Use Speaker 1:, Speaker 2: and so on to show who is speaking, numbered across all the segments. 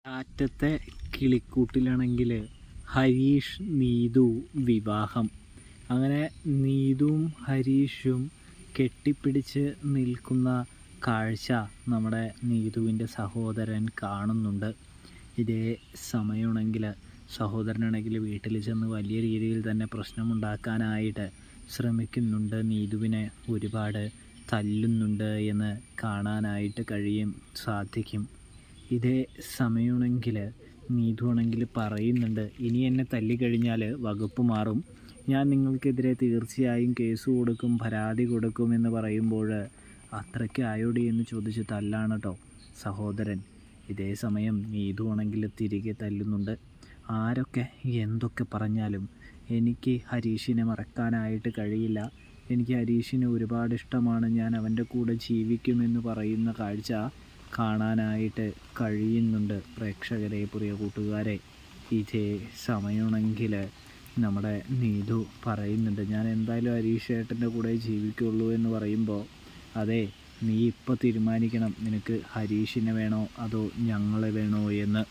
Speaker 1: കാറ്റത്തെ കിളിക്കൂട്ടിലാണെങ്കിൽ ഹരീഷ് നീതു വിവാഹം. അങ്ങനെ നീതുവും ഹരീഷും കെട്ടിപ്പിടിച്ച് നിൽക്കുന്ന കാഴ്ച നമ്മുടെ നീതുവിൻ്റെ സഹോദരൻ കാണുന്നുണ്ട്. ഇതേ സമയമാണെങ്കിൽ സഹോദരനാണെങ്കിൽ വീട്ടിൽ ചെന്ന് വലിയ രീതിയിൽ തന്നെ പ്രശ്നമുണ്ടാക്കാനായിട്ട് ശ്രമിക്കുന്നുണ്ട്. നീതുവിനെ ഒരുപാട് തല്ലുന്നുണ്ട് എന്ന് കാണാനായിട്ട് സാധിക്കും. ഇതേ സമയമാണെങ്കിൽ നീതുവാണെങ്കിൽ പറയുന്നുണ്ട്, ഇനി എന്നെ തല്ലിക്കഴിഞ്ഞാൽ വകുപ്പ് മാറും, ഞാൻ നിങ്ങൾക്കെതിരെ തീർച്ചയായും കേസ് കൊടുക്കും, പരാതി കൊടുക്കും എന്ന് പറയുമ്പോൾ അത്രയ്ക്ക് ആയോടി എന്ന് ചോദിച്ച് തല്ലാണ് കേട്ടോ സഹോദരൻ. ഇതേ സമയം നീതുവാണെങ്കിൽ തിരികെ തല്ലുന്നുണ്ട്. ആരൊക്കെ എന്തൊക്കെ പറഞ്ഞാലും എനിക്ക് ഹരീഷിനെ മറക്കാനായിട്ട് കഴിയില്ല, എനിക്ക് ഹരീഷിനെ ഒരുപാട് ഇഷ്ടമാണ്, ഞാൻ അവൻ്റെ കൂടെ ജീവിക്കുമെന്ന് പറയുന്ന കാഴ്ച കാണാനായിട്ട് കഴിയുന്നുണ്ട് പ്രേക്ഷകരെ, പ്രിയ കൂട്ടുകാരെ. ഇതേ സമയമാണെങ്കിൽ നമ്മുടെ നീതു പറയുന്നുണ്ട്, ഞാൻ എന്തായാലും ഹരീഷ് ഏട്ടൻ്റെ കൂടെ ജീവിക്കുള്ളൂ എന്ന് പറയുമ്പോൾ, അതെ നീ ഇപ്പോൾ തീരുമാനിക്കണം, നിനക്ക് ഹരീഷിനെ വേണോ അതോ ഞങ്ങളെ വേണോ എന്ന്.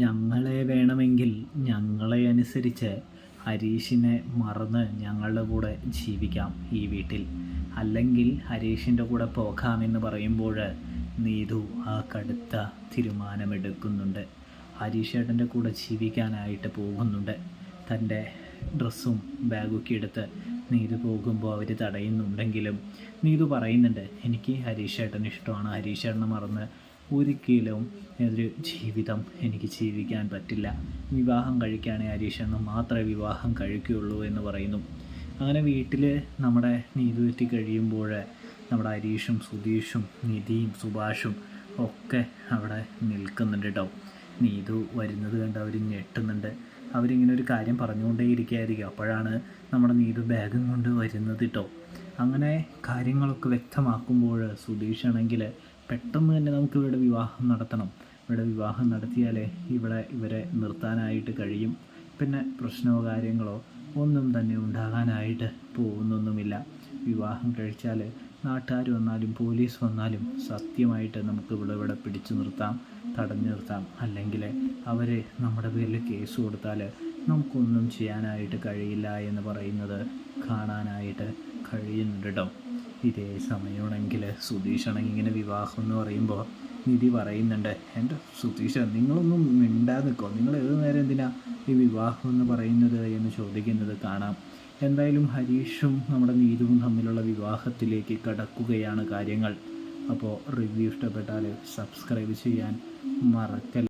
Speaker 1: ഞങ്ങളെ വേണമെങ്കിൽ ഞങ്ങളെ അനുസരിച്ച് ഹരീഷിനെ മറന്ന് ഞങ്ങളുടെ കൂടെ ജീവിക്കാം ഈ വീട്ടിൽ, അല്ലെങ്കിൽ ഹരീഷിൻ്റെ കൂടെ പോകാമെന്ന് പറയുമ്പോൾ നീതു ആ കടുത്ത തീരുമാനമെടുക്കുന്നുണ്ട്. ഹരീഷ് ഏട്ടൻ്റെ കൂടെ ജീവിക്കാനായിട്ട് പോകുന്നുണ്ട്. തൻ്റെ ഡ്രസ്സും ബാഗൊക്കെ എടുത്ത് നീതു പോകുമ്പോൾ അവർ തടയുന്നുണ്ടെങ്കിലും നീതു പറയുന്നുണ്ട്, എനിക്ക് ഹരീഷ് ഏട്ടൻ ഇഷ്ടമാണ്, ഹരീഷ് ഏട്ടനെ മറന്ന് ഒരിക്കലും ഒരു ജീവിതം എനിക്ക് ജീവിക്കാൻ പറ്റില്ല, വിവാഹം കഴിക്കുകയാണെങ്കിൽ ഹരീഷ് ഏട്ടനെ മാത്രമേ വിവാഹം കഴിക്കുകയുള്ളൂ എന്ന് പറയുന്നു. അങ്ങനെ വീട്ടിൽ നമ്മുടെ നീതു എത്തി കഴിയുമ്പോൾ നമ്മുടെ ഹരീഷും സുധീഷും നിധിയും സുഭാഷും ഒക്കെ അവിടെ നിൽക്കുന്നുണ്ട് കേട്ടോ. നീതു വരുന്നത് കണ്ട് അവർ ഞെട്ടുന്നുണ്ട്. അവരിങ്ങനെ ഒരു കാര്യം പറഞ്ഞുകൊണ്ടേയിരിക്കുകയായിരിക്കും. അപ്പോഴാണ് നമ്മുടെ നീതു ബാഗും കൊണ്ട് വരുന്നത് കേട്ടോ. അങ്ങനെ കാര്യങ്ങളൊക്കെ വ്യക്തമാക്കുമ്പോൾ സുധീഷാണെങ്കിൽ പെട്ടെന്ന് തന്നെ നമുക്ക് ഇവിടെ വിവാഹം നടത്തണം, ഇവിടെ വിവാഹം നടത്തിയാലേ ഇവരെ നിർത്താനായിട്ട് കഴിയും, പിന്നെ പ്രശ്നമോ കാര്യങ്ങളോ ഒന്നും തന്നെ ഉണ്ടാകാനായിട്ട് പോകുന്നൊന്നുമില്ല. വിവാഹം കഴിച്ചാൽ നാട്ടുകാർ വന്നാലും പോലീസ് വന്നാലും സത്യമായിട്ട് നമുക്ക് ഇവിടെ പിടിച്ചു നിർത്താം, തടഞ്ഞു നിർത്താം, അല്ലെങ്കിൽ അവർ നമ്മുടെ പേരിൽ കേസ് കൊടുത്താൽ നമുക്കൊന്നും ചെയ്യാനായിട്ട് കഴിയില്ല എന്ന് പറയുന്നത് കാണാനായിട്ട് കഴിയുന്നുണ്ട് കേട്ടോ. ഇതേ സമയമാണെങ്കിൽ സുധീഷാണെങ്കിൽ ഇങ്ങനെ വിവാഹം എന്ന് പറയുമ്പോൾ നിധി പറയുന്നുണ്ട്, എൻ്റെ സുധീഷ നിങ്ങളൊന്നും മിണ്ടാതെ നിൽക്കോ, നിങ്ങൾ ഏത് നേരം എന്തിനാ ഈ വിവാഹം എന്ന് പറയുന്നത് എന്ന് ചോദിക്കുന്നത് കാണാം. എന്തായാലും ഹരീഷും നമ്മുടെ നീതുവും തമ്മിലുള്ള വിവാഹത്തിലേക്ക് കടക്കുകയാണ് കാര്യങ്ങൾ. അപ്പോൾ റിവ്യൂ ഇഷ്ടപ്പെട്ടാൽ സബ്സ്ക്രൈബ് ചെയ്യാൻ മറക്കല്ല.